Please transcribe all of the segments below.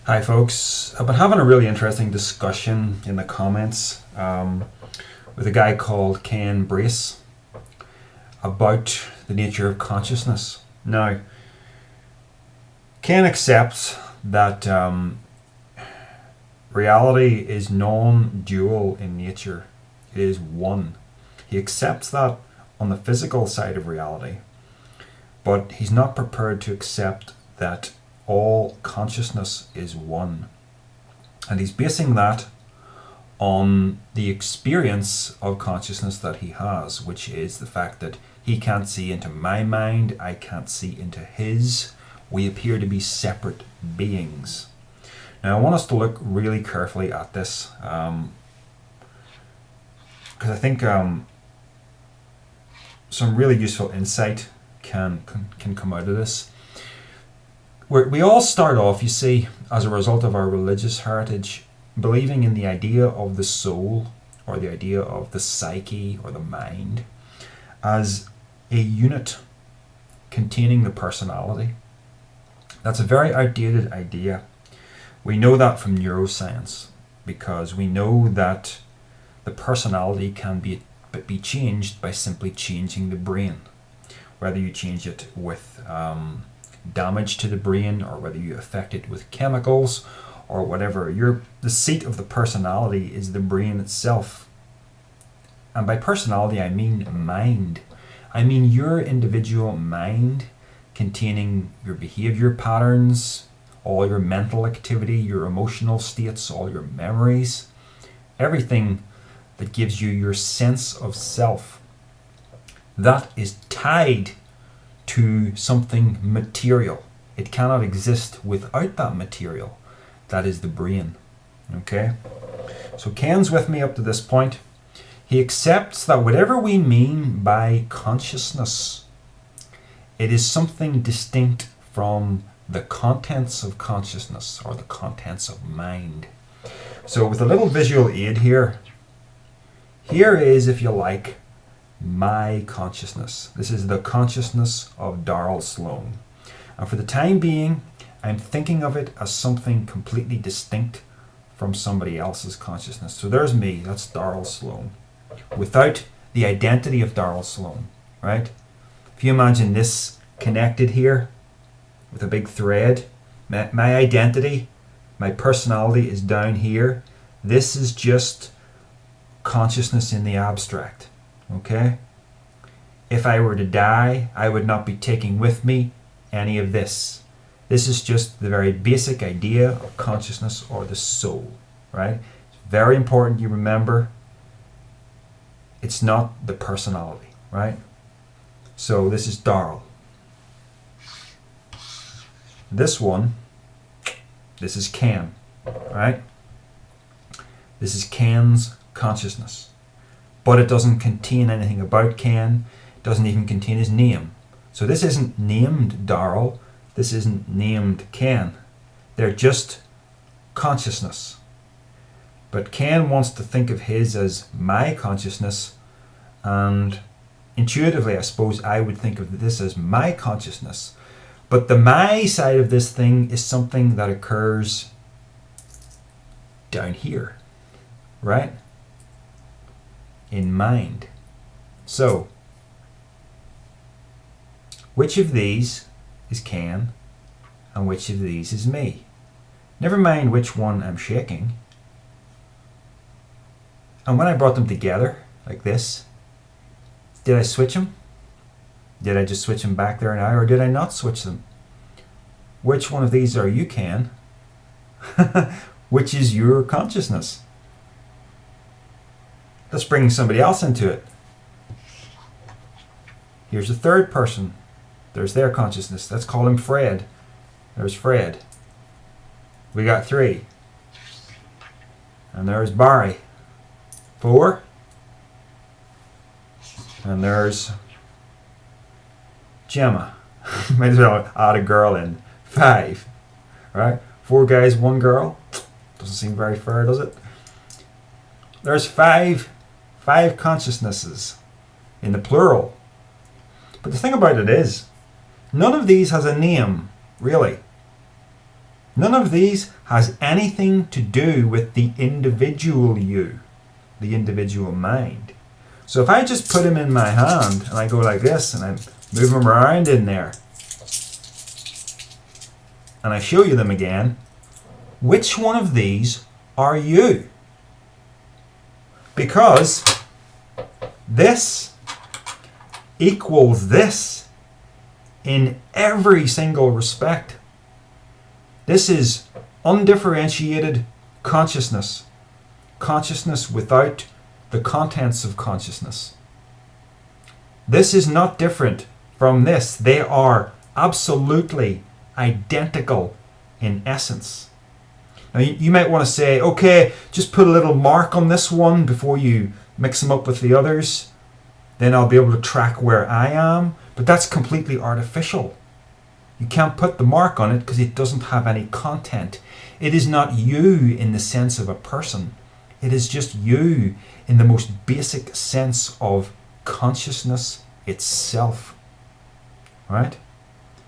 Hi, folks. I've been having a really interesting discussion in the comments with a guy called Ken Brace about the nature of consciousness. Now, Ken accepts that reality is non-dual in nature. It is one. He accepts that on the physical side of reality, but he's not prepared to accept that all consciousness is one. And he's basing that on the experience of consciousness that he has, which is the fact that he can't see into my mind, I can't see into his. We appear to be separate beings. Now, I want us to look really carefully at this because I think some really useful insight can come out of this. We all start off, you see, as a result of our religious heritage, believing in the idea of the soul or the idea of the psyche or the mind as a unit containing the personality. That's a very outdated idea. We know that from neuroscience because we know that the personality can be changed by simply changing the brain. Whether you change it with damage to the brain or whether you affect it with chemicals or whatever, the seat of the personality is the brain itself. And by personality I mean mind. I mean your individual mind containing your behavior patterns, all your mental activity, your emotional states, all your memories, everything that gives you your sense of self. That is tied to something material. It cannot exist without that material. That is the brain. Okay? So Ken's with me up to this point. He accepts that whatever we mean by consciousness, it is something distinct from the contents of consciousness or the contents of mind. So with a little visual aid here is, if you like, my consciousness. This is the consciousness of Darryl Sloan. And for the time being, I'm thinking of it as something completely distinct from somebody else's consciousness. So there's me, that's Darryl Sloan, without the identity of Darryl Sloan, right? If you imagine this connected here with a big thread, my identity, my personality is down here. This is just consciousness in the abstract. Okay? If I were to die, I would not be taking with me any of this. This is just the very basic idea of consciousness or the soul, right? It's very important you remember it's not the personality, right? So this is Darryl. This is Ken, right? This is Ken's consciousness. But it doesn't contain anything about Ken. It doesn't even contain his name. So this isn't named Darryl. This isn't named Ken. They're just consciousness. But Ken wants to think of his as my consciousness, and intuitively I suppose I would think of this as my consciousness. But the my side of this thing is something that occurs down here, right? In mind. So, which of these is Ken and which of these is me? Never mind which one I'm shaking. And when I brought them together, like this, did I switch them? Did I just switch them back there now, or did I not switch them? Which one of these are you, Ken? Which is your consciousness? Let's bring somebody else into it. Here's a third person. There's their consciousness. Let's call him Fred. There's Fred. We got 3. And there's Barry. 4. And there's Gemma. Might as well add a girl in. 5. Right? 4 guys, 1 girl. Doesn't seem very fair, does it? There's 5 consciousnesses in the plural. But the thing about it is, none of these has a name, really. None of these has anything to do with the individual you, the individual mind. So if I just put them in my hand and I go like this and I move them around in there and I show you them again, which one of these are you? Because this equals this in every single respect. This is undifferentiated consciousness. Consciousness without the contents of consciousness. This is not different from this. They are absolutely identical in essence. Now you might want to say, okay, just put a little mark on this one before you mix them up with the others. Then I'll be able to track where I am. But that's completely artificial. You can't put the mark on it because it doesn't have any content. It is not you in the sense of a person. It is just you in the most basic sense of consciousness itself. Right?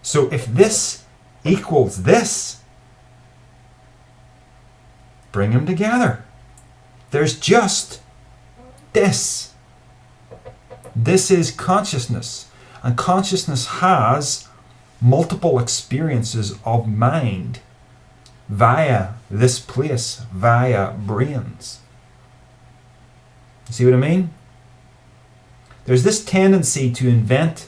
So if this equals this, bring them together. There's just this. This is consciousness. And consciousness has multiple experiences of mind via this place, via brains. You see what I mean? There's this tendency to invent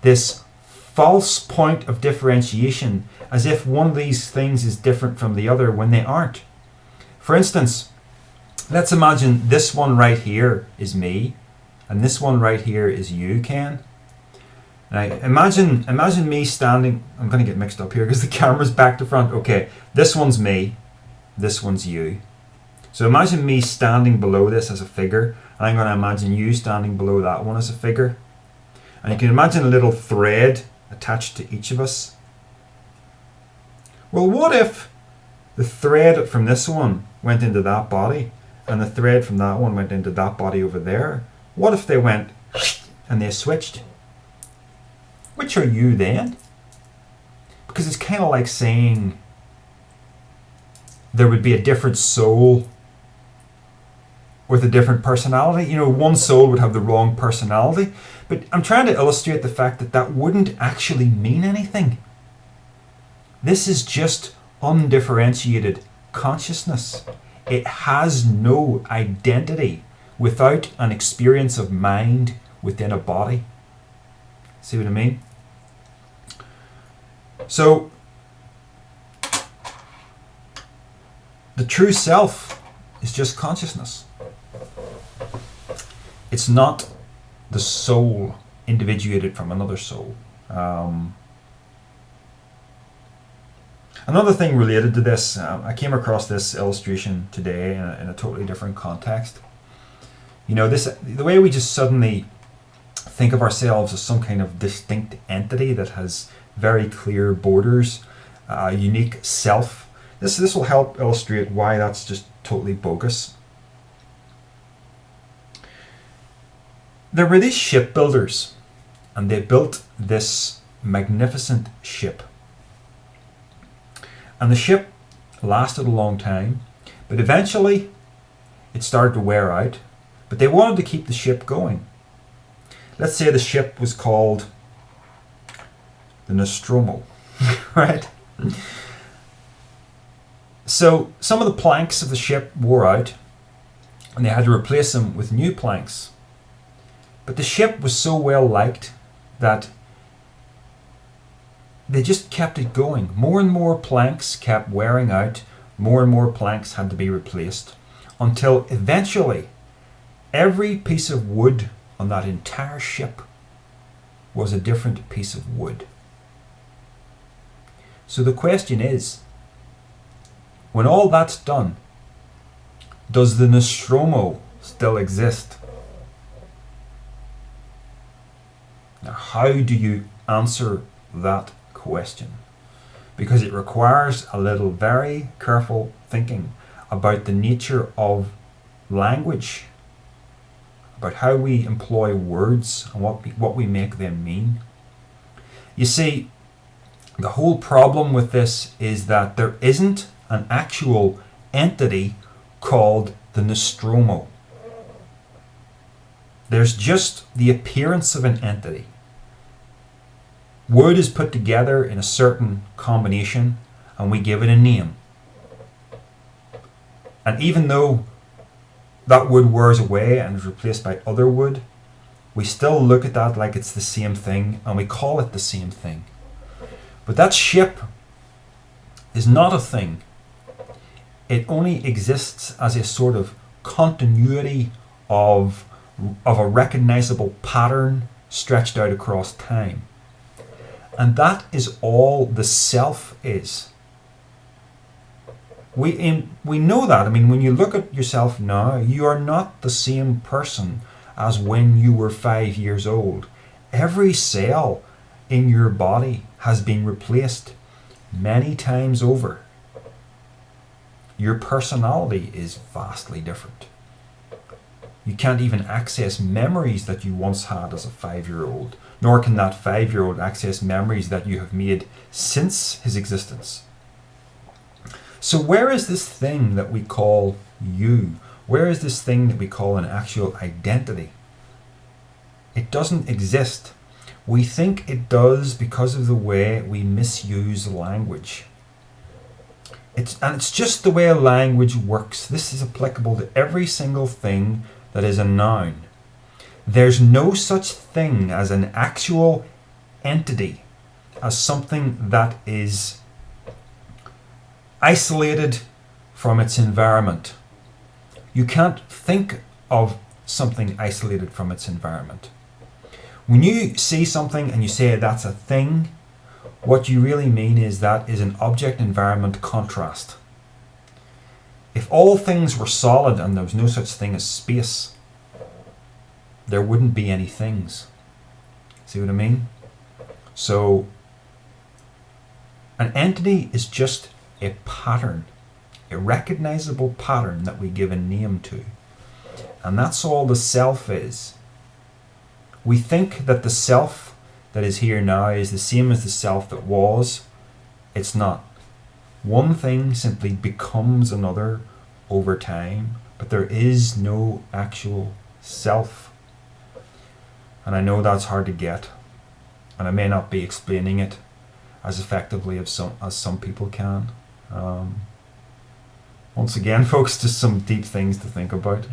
this false point of differentiation as if one of these things is different from the other when they aren't. For instance, let's imagine this one right here is me and this one right here is you, Ken. Now imagine me standing, I'm going to get mixed up here because the camera's back to front. Okay, this one's me, this one's you. So imagine me standing below this as a figure, and I'm going to imagine you standing below that one as a figure. And you can imagine a little thread attached to each of us. Well, what if the thread from this one went into that body, and the thread from that one went into that body over there? What if they went and they switched? Which are you then? Because it's kind of like saying there would be a different soul with a different personality. You know, one soul would have the wrong personality. But I'm trying to illustrate the fact that that wouldn't actually mean anything. This is just undifferentiated consciousness. It has no identity without an experience of mind within a body. See what I mean? So, the true self is just consciousness. It's not the soul individuated from another soul. Another thing related to this, I came across this illustration today in a totally different context. You know, the way we just suddenly think of ourselves as some kind of distinct entity that has very clear borders, a unique self. This will help illustrate why that's just totally bogus. There were these shipbuilders, and they built this magnificent ship. And the ship lasted a long time, but eventually it started to wear out, but they wanted to keep the ship going. Let's say the ship was called the Nostromo, right? So some of the planks of the ship wore out, and they had to replace them with new planks. But the ship was so well liked that they just kept it going. More and more planks kept wearing out, more and more planks had to be replaced, until eventually every piece of wood on that entire ship was a different piece of wood. So the question is, when all that's done, does the Nostromo still exist? Now, how do you answer that question? Because it requires a little very careful thinking about the nature of language, about how we employ words and what we make them mean. You see, The whole problem with this is that there isn't an actual entity called the Nostromo. There's just the appearance of an entity. Wood is put together in a certain combination and we give it a name. And even though that wood wears away and is replaced by other wood, we still look at that like it's the same thing and we call it the same thing. But that ship is not a thing. It only exists as a sort of continuity of a recognizable pattern stretched out across time. And that is all the self is. We know that. I mean, when you look at yourself now, you are not the same person as when you were 5 years old. Every cell in your body has been replaced many times over. Your personality is vastly different. You can't even access memories that you once had as a 5-year-old, nor can that 5-year-old access memories that you have made since his existence. So where is this thing that we call you? Where is this thing that we call an actual identity? It doesn't exist. We think it does because of the way we misuse language. It's just the way language works. This is applicable to every single thing that is a noun. There's no such thing as an actual entity, as something that is isolated from its environment. You can't think of something isolated from its environment. When you see something and you say that's a thing, what you really mean is that is an object-environment contrast. If all things were solid and there was no such thing as space, there wouldn't be any things. See what I mean? So, an entity is just a pattern, a recognizable pattern that we give a name to. And that's all the self is. We think that the self that is here now is the same as the self that was. It's not. One thing simply becomes another over time, but there is no actual self. And I know that's hard to get, and I may not be explaining it as effectively as some people can. Once again, folks, just some deep things to think about.